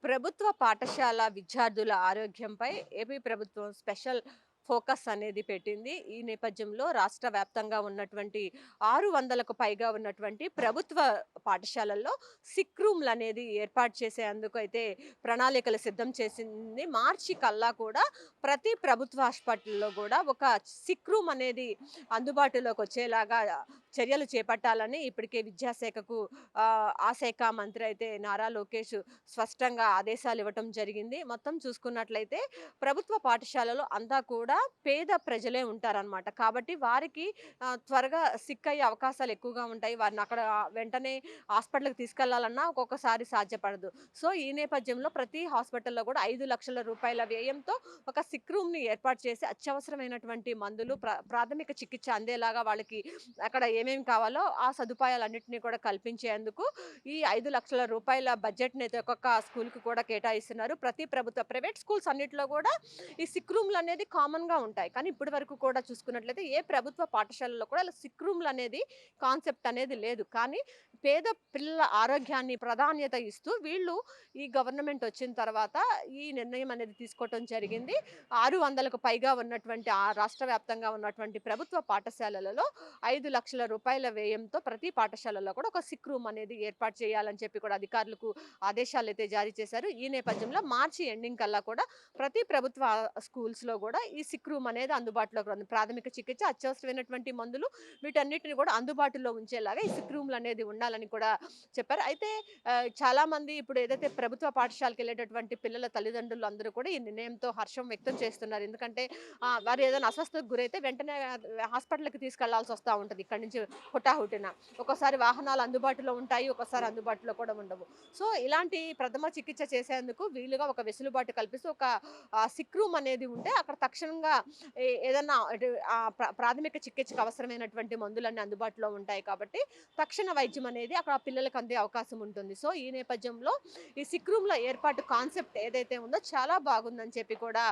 ప్రభుత్వ పాఠశాల విద్యార్థుల ఆరోగ్యంపై ఏపీ ప్రభుత్వం స్పెషల్ ఫోకస్ అనేది పెట్టింది. ఈ నేపథ్యంలో రాష్ట్ర వ్యాప్తంగా ఉన్నటువంటి 600కు పైగా ఉన్నటువంటి ప్రభుత్వ పాఠశాలల్లో సిక్ రూమ్‌లనేది ఏర్పాటు చేసేందుకు అయితే ప్రణాళికలు సిద్ధం చేసింది. మార్చి కల్లా కూడా ప్రతి ప్రభుత్వ హాస్పిటల్‌లో కూడా ఒక సిక్ రూమ్ అనేది అందుబాటులోకి వచ్చేలాగా చర్యలు చేపట్టాలని ఇప్పటికే విద్యాశాఖకు ఆ శాఖ మంత్రి అయితే నారా లోకేష్ స్పష్టంగా ఆదేశాలు ఇవ్వటం జరిగింది. మొత్తం చూసుకున్నట్లయితే ప్రభుత్వ పాఠశాలలో అంతా కూడా పేద ప్రజలే ఉంటారనమాట. కాబట్టి వారికి త్వరగా సిక్ అయ్యే అవకాశాలు ఎక్కువగా ఉంటాయి. వారిని అక్కడ వెంటనే హాస్పిటల్‌కి తీసుకెళ్లాలన్నా ఒక్కొక్కసారి సాధ్యపడదు. సో, ఈ నేపథ్యంలో ప్రతి హాస్పిటల్‌లో కూడా 5,00,000 రూపాయల వ్యయంతో ఒక సిక్ రూమ్‌ని ఏర్పాటు చేసి అత్యవసరమైనటువంటి మందులు, ప్రాథమిక చికిత్స అందేలాగా వాళ్ళకి అక్కడ ఏమేమి కావాలో ఆ సదుపాయాలన్నిటిని కూడా కల్పించేందుకు ఈ 5,00,000 రూపాయల బడ్జెట్‌నైతే ఒక్కొక్క స్కూల్‌కి కూడా కేటాయిస్తున్నారు. ప్రతి ప్రభుత్వ ప్రైవేట్ స్కూల్స్ అన్నిట్లో కూడా ఈ సిక్ రూమ్‌లనేది కామన్‌గా ఉంటాయి. కానీ ఇప్పటి వరకు కూడా చూసుకున్నట్లయితే ఏ ప్రభుత్వ పాఠశాలలో కూడా ఇలా సిక్ రూమ్‌లనేది కాన్సెప్ట్ అనేది లేదు. కానీ పేద పిల్లల ఆరోగ్యాన్ని ప్రాధాన్యత ఇస్తూ వీళ్ళు ఈ గవర్నమెంట్ వచ్చిన తర్వాత ఈ నిర్ణయం అనేది తీసుకోవటం జరిగింది. 600కు పైగా ఉన్నటువంటి రాష్ట్ర వ్యాప్తంగా ఉన్నటువంటి ప్రభుత్వ పాఠశాలలలో 5,00,000 రూపాయల వ్యయంతో ప్రతి పాఠశాలలో కూడా ఒక సిక్ రూమ్ అనేది ఏర్పాటు చేయాలని చెప్పి కూడా అధికారులకు ఆదేశాలైతే జారీ చేశారు. ఈ నేపథ్యంలో మార్చి ఎండింగ్ కల్లా కూడా ప్రతి ప్రభుత్వ స్కూల్స్‌లో కూడా ఈ సిక్ రూమ్ అనేది అందుబాటులోకి ఉంది. ప్రాథమిక చికిత్స, అత్యవసరమైనటువంటి మందులు వీటన్నిటిని కూడా అందుబాటులో ఉంచేలాగా ఈ సిక్ రూమ్‌లనేది ఉండాలని కూడా చెప్పారు. అయితే చాలామంది ఇప్పుడు ఏదైతే ప్రభుత్వ పాఠశాలకెళ్ళేటటువంటి పిల్లల తల్లిదండ్రులు అందరూ కూడా ఈ నిర్ణయంతో హర్షం వ్యక్తం చేస్తున్నారు. ఎందుకంటే వారు ఏదైనా అస్వస్థతకు గురైతే వెంటనే హాస్పిటల్‌కి తీసుకెళ్లాల్సి వస్తా ఉంటది. ఇక్కడి నుంచి హుటాహుటిన. ఒక్కోసారి వాహనాలు అందుబాటులో ఉంటాయి. ఒక్కోసారి అందుబాటులో కూడా ఉండవు. సో, ఇలాంటి ప్రథమ చికిత్స చేసేందుకు వీలుగా ఒక వెసులుబాటు కల్పిస్తూ ఒక సిక్ రూమ్ అనేది ఉంటే అక్కడ తక్షణంగా ఏదన్నా అంటే ప్రాథమిక చికిత్సకు అవసరమైనటువంటి మందులన్నీ అందుబాటులో ఉంటాయి కాబట్టి తక్షణ వైద్యం అనేది అక్కడ పిల్లలకు అందే అవకాశం ఉంటుంది. సో, ఈ నేపథ్యంలో ఈ సిక్ రూమ్‌ల ఏర్పాటు కాన్సెప్ట్ ఏదైతే ఉందో చాలా బాగుందని చెప్పి కూడా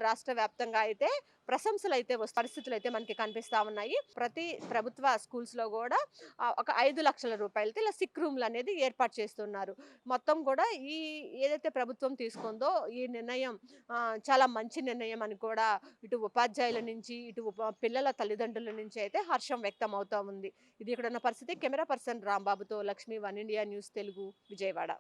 రాష్ట్ర వ్యాప్తంగా అయితే ప్రశంసలైతే పరిస్థితులైతే మనకి కనిపిస్తా ఉన్నాయి. ప్రతి ప్రభుత్వ స్కూల్స్‌లో గూడా ఒక 5,00,000 రూపాయలతో ఇలా సిక్ రూమ్‌లనేది ఏర్పాటు చేస్తున్నారు. మొత్తం కూడా ఏదైతే ప్రభుత్వం తీసుకుందో ఈ నిర్ణయం చాలా మంచి నిర్ణయం అని కూడా ఇటు ఉపాధ్యాయుల నుంచి, ఇటు పిల్లల తల్లిదండ్రుల నుంచి అయితే హర్షం వ్యక్తం అవుతా ఉంది. ఇది ఇక్కడున్న పరిస్థితి. కెమెరా పర్సన్ రాంబాబుతో Lakshmi, one India news Telugu, Vijayawada.